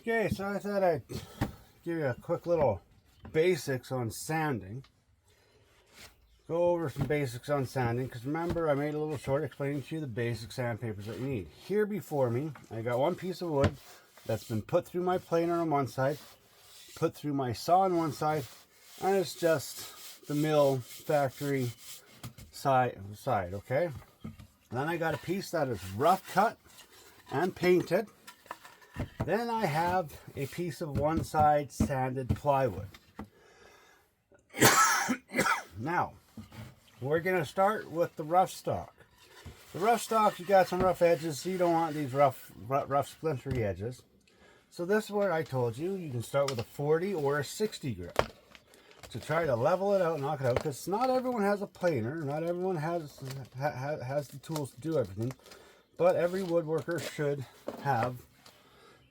Okay, so I thought I'd give you a quick little basics on sanding. Go over some basics on sanding, because remember I made a little short explaining to you the basic sandpapers that you need. Here before me, I got one piece of wood that's been put through my planer on one side, put through my saw on one side, and it's just the mill factory side, okay? Then I got a piece that is rough cut and painted. Then I have a piece of one side sanded plywood. Now, we're going to start with the rough stock. The rough stock, you got some rough edges, so you don't want these rough splintery edges. So this is where I told you, you can start with a 40 or a 60 grit to try to level it out, knock it out, because not everyone has a planer, not everyone has the tools to do everything, but every woodworker should have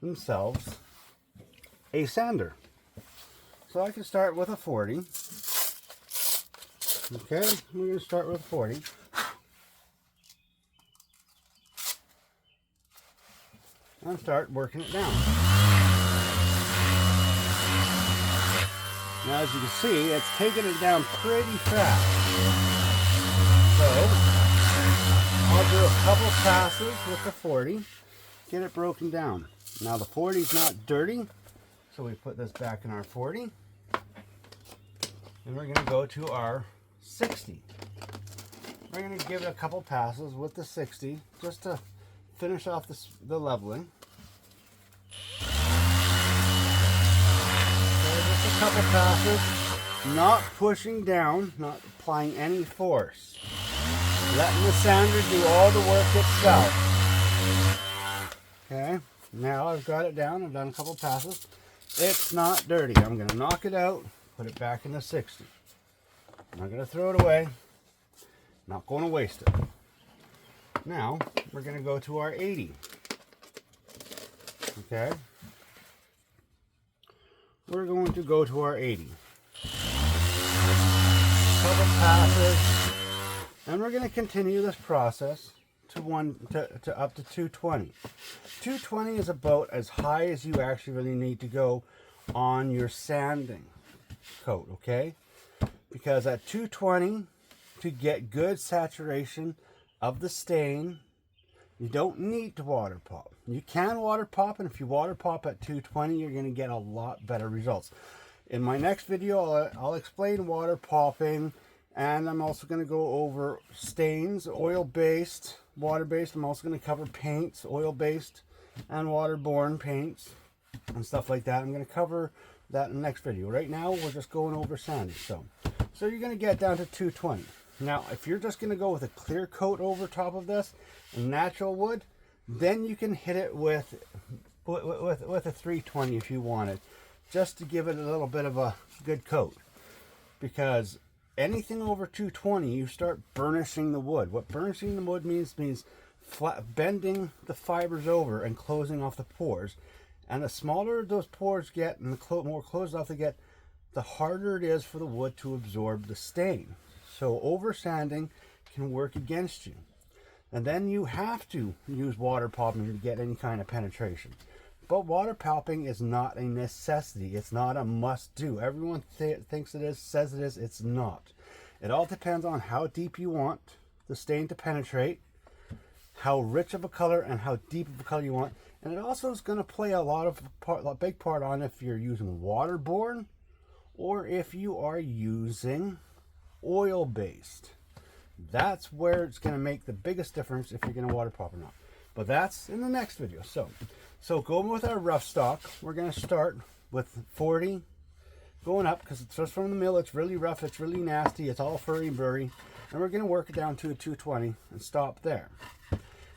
themselves a sander. So I can start with a 40. Okay, we're going to start with 40. And start working it down. Now as you can see, it's taking it down pretty fast. So I'll do a couple passes with the 40, get it broken down. Now the 40 is not dirty, so we put this back in our 40. And we're going to go to our 60. We're going to give it a couple passes with the 60 just to finish off the leveling. So just a couple passes, not pushing down, not applying any force. Letting the sander do all the work itself. Okay, now I've got it down, I've done a couple passes. It's not dirty. I'm going to knock it out, put it back in the 60. I'm not going to throw it away. Not going to waste it. Now, we're going to go to our 80. Okay? We're going to go to our 80. Couple passes. And we're going to continue this process to up to 220. 220 is about as high as you actually really need to go on your sanding coat, okay? Because at 220, to get good saturation of the stain, you don't need to water pop. You can water pop, and if you water pop at 220, you're going to get a lot better results. In my next video, I'll explain water popping, and I'm also going to go over stains, oil-based, water-based. I'm also going to cover paints, oil-based and waterborne paints and stuff like that. I'm going to cover that in the next video. Right now, we're just going over sanding. So you're going to get down to 220. Now, if you're just going to go with a clear coat over top of this, natural wood, then you can hit it with a 320 if you want it, just to give it a little bit of a good coat. Because anything over 220, you start burnishing the wood. What burnishing the wood means bending the fibers over and closing off the pores. And the smaller those pores get and the more closed off they get, the harder it is for the wood to absorb the stain. So over sanding can work against you. And then you have to use water popping to get any kind of penetration. But water popping is not a necessity. It's not a must do. Everyone thinks it is, says it is. It's not. It all depends on how deep you want the stain to penetrate, how rich of a color and how deep of a color you want. And it also is going to play a big part on if you're using waterborne or if you are using oil-based. That's where it's going to make the biggest difference if you're going to water pop or not. But that's in the next video. So going with our rough stock, we're going to start with 40 going up, because it's just from the mill. It's really rough, it's really nasty, it's all furry and burry, and we're going to work it down to a 220 and stop there.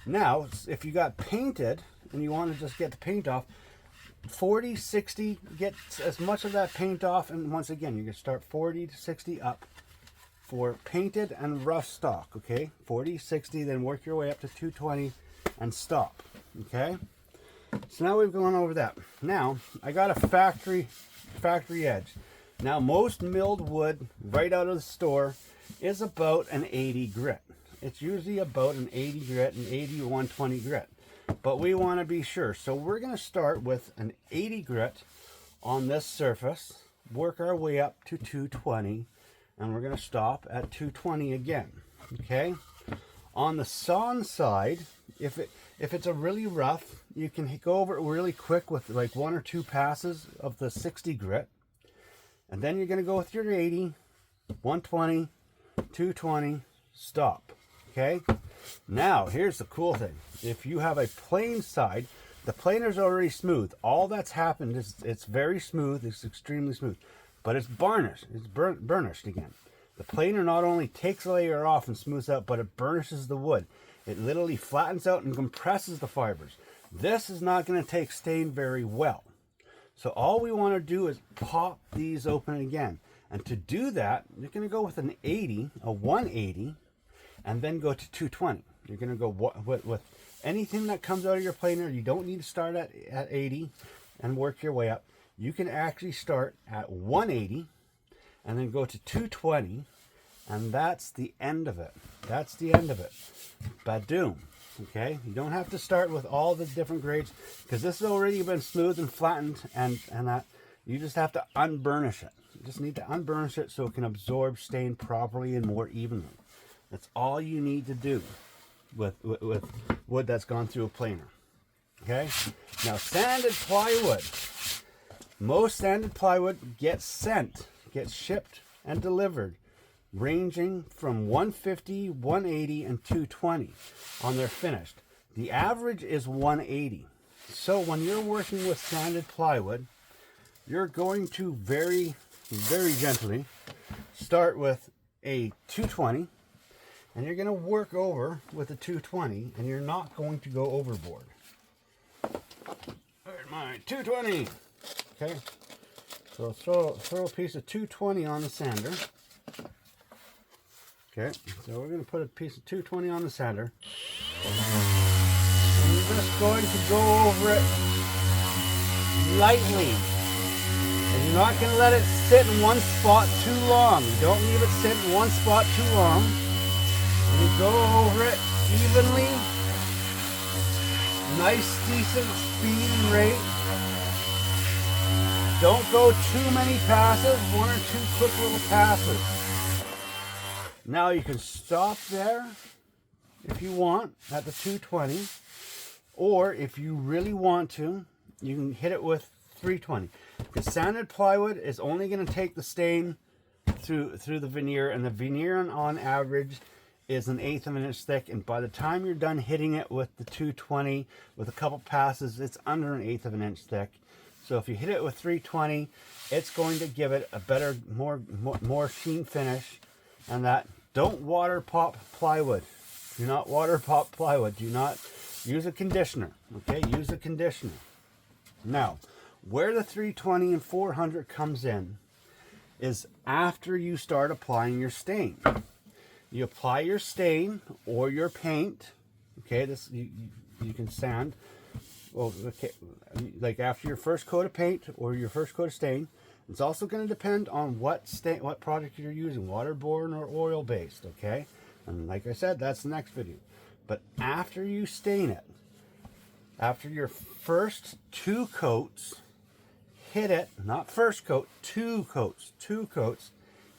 Now if you got painted and you want to just get the paint off, 40, 60, get as much of that paint off, and once again you can start 40 to 60 up for painted and rough stock. Okay, 40, 60, then work your way up to 220 and stop. Okay, so now we've gone over that. Now I got a factory edge. Now most milled wood right out of the store is about an 80 grit. It's usually about an 80 grit, an 80 or 120 grit. but we want to be sure. So we're going to start with an 80 grit on this surface, work our way up to 220, and we're going to stop at 220 again. Okay. On the sawn side, if it's a really rough, you can go over it really quick with like 1 or 2 passes of the 60 grit, and then you're going to go with your 80, 120, 220, stop. Okay. Now here's the cool thing: if you have a plane side, the planer's already smooth. All that's happened is it's very smooth. It's extremely smooth, but it's varnished. It's burnished again. The planer not only takes a layer off and smooths out, but it burnishes the wood. It literally flattens out and compresses the fibers. This is not going to take stain very well. So all we want to do is pop these open again. And to do that, you're going to go with an 80, a 180, and then go to 220. You're going to go with anything that comes out of your planer. You don't need to start at 80 and work your way up. You can actually start at 180 and then go to 220, and that's the end of it. That's the end of it. Badoom. Okay, you don't have to start with all the different grades, because this has already been smoothed and flattened, and that you just have to unburnish it. You just need to unburnish it so it can absorb stain properly and more evenly. That's all you need to do with wood that's gone through a planer. Okay, now sanded plywood. Most sanded plywood gets sent, gets shipped and delivered, ranging from 150, 180, and 220 on their finished. The average is 180. So when you're working with sanded plywood, you're going to very, very gently start with a 220, and you're going to work over with a 220, and you're not going to go overboard. There's my 220. Okay, so throw a piece of 220 on the sander. Okay, so we're going to put a piece of 220 on the sander. And we're just going to go over it lightly. And you're not going to let it sit in one spot too long. You don't leave it sit in one spot too long. And you go over it evenly. Nice, decent speed and rate. Don't go too many passes, 1 or 2 quick little passes. Now you can stop there if you want at the 220, or if you really want to, you can hit it with 320. Because sanded plywood is only going to take the stain through the veneer, and the veneer on average is 1/8 of an inch thick, and by the time you're done hitting it with the 220 with a couple passes, it's under 1/8 of an inch thick. So if you hit it with 320, it's going to give it a better, more sheen finish. And that, don't water pop plywood. Do not water pop plywood. Do not use a conditioner. Okay, use a conditioner. Now, where the 320 and 400 comes in is after you start applying your stain. You apply your stain or your paint. Okay, this you can sand. Well, okay, like after your first coat of paint or your first coat of stain. It's also going to depend on what product you're using, waterborne or oil based. Okay, and like I said, that's the next video. But after you stain it, after your first 2 coats, hit it, not first coat, 2 coats,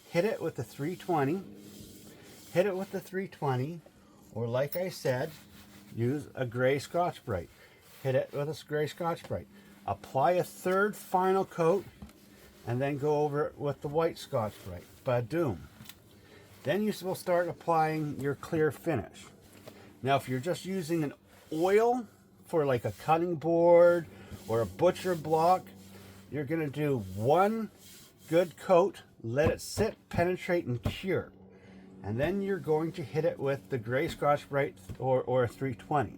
hit it with the 320. Hit it with the 320, or like I said, use a gray Scotch-Brite. Hit it with a gray Scotch-Brite. Apply a 3rd final coat, and then go over it with the white Scotch-Brite. Badoom. Then you will start applying your clear finish. Now, if you're just using an oil for like a cutting board or a butcher block, you're going to do 1 good coat, let it sit, penetrate, and cure. And then you're going to hit it with the gray Scotch-Brite or a 320.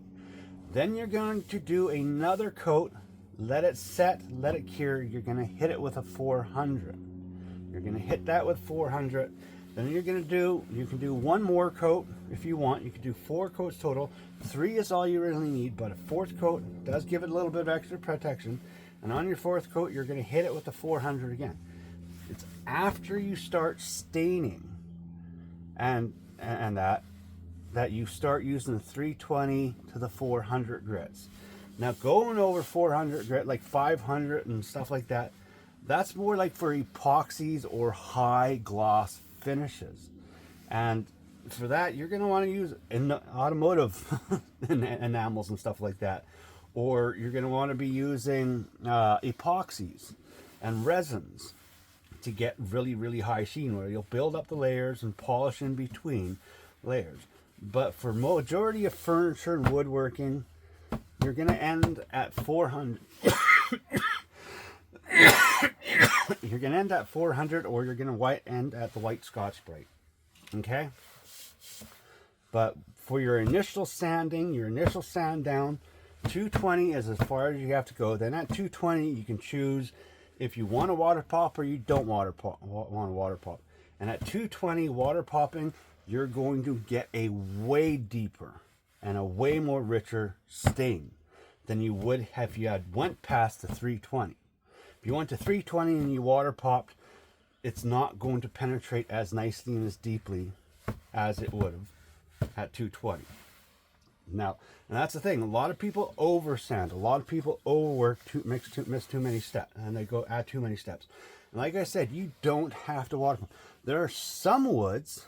Then you're going to do another coat, let it set, let it cure. You're going to hit it with a 400. You're going to hit that with 400. Then you're going to do, you can do 1 more coat if you want. You can do 4 coats total. 3 is all you really need, but a 4th coat does give it a little bit of extra protection. And on your 4th coat, you're going to hit it with the 400 again. It's after you start staining and that that you start using the 320 to the 400 grits. Now going over 400 grit, like 500 and stuff like that, that's more like for epoxies or high gloss finishes. And for that, you're going to want to use automotive enamels and stuff like that. Or you're going to want to be using epoxies and resins to get really, really high sheen, where you'll build up the layers and polish in between layers. But for majority of furniture and woodworking, you're going to end at 400. You're going to end at 400, or you're going to end at the white Scotch-Brite. Okay? But for your initial sanding, your initial sand down, 220 is as far as you have to go. Then at 220, you can choose if you want a water pop or you don't want a water pop. And at 220 water popping, you're going to get a way deeper and a way more richer stain than you would if you had went past the 320. If you went to 320 and you water popped, it's not going to penetrate as nicely and as deeply as it would have at 220. Now, and that's the thing, a lot of people over sand, a lot of people overwork, miss too many steps, and they add too many steps. And like I said, you don't have to water pop. There are some woods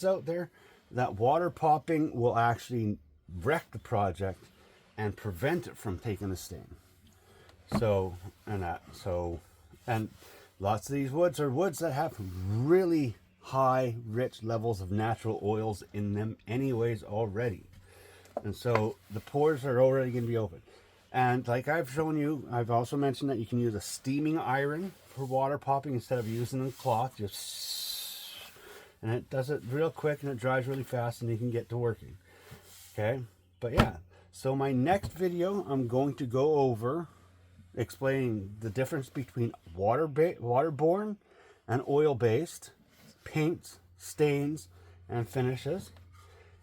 out there that water popping will actually wreck the project and prevent it from taking a stain. And lots of these woods are woods that have really high, rich levels of natural oils in them anyways already. And so the pores are already going to be open. And like I've shown you, I've also mentioned that you can use a steaming iron for water popping instead of using a cloth. And it does it real quick and it dries really fast and you can get to working. Okay, but yeah. So my next video, I'm going to go over explaining the difference between waterborne and oil-based paints, stains, and finishes.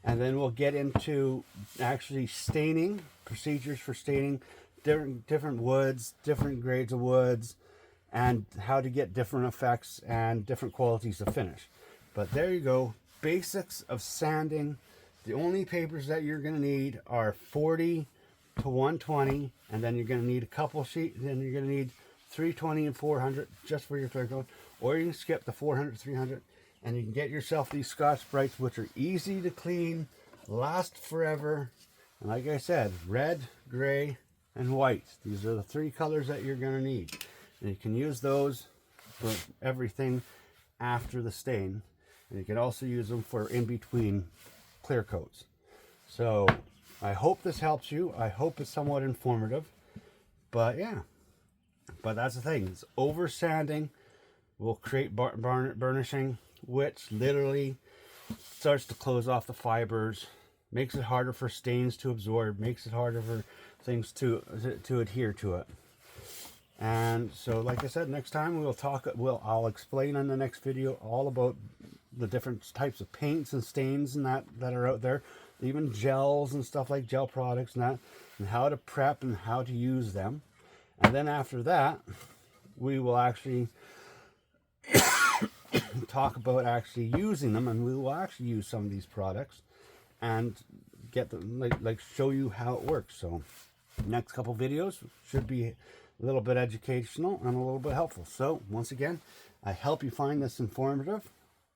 And then we'll get into actually staining, procedures for staining, different woods, different grades of woods, and how to get different effects and different qualities of finish. But there you go, basics of sanding. The only papers that you're going to need are 40 to 120, and then you're going to need a couple sheets, then you're going to need 320 and 400 just for your clear coat, or you can skip the 400, 300, and you can get yourself these Scotch-Brites, which are easy to clean, last forever, and like I said, red, gray, and white. These are the three colors that you're going to need, and you can use those for everything after the stain, and you can also use them for in between clear coats. So I hope this helps you. I hope it's somewhat informative, but yeah, but that's the thing, it's over sanding will create burnishing, which literally starts to close off the fibers, makes it harder for stains to absorb, makes it harder for things to adhere to it. And so like I said, next time I'll explain in the next video all about the different types of paints and stains and that are out there, even gels and stuff like gel products and that, and how to prep and how to use them. And then after that, we will actually talk about actually using them, and we will actually use some of these products and get them, like show you how it works. So next couple videos should be a little bit educational and a little bit helpful. So once again, I hope you find this informative.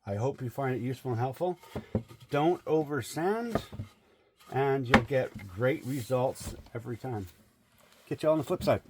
I hope you find it useful and helpful. Don't over sand, and you'll get great results every time. Catch you on the flip side.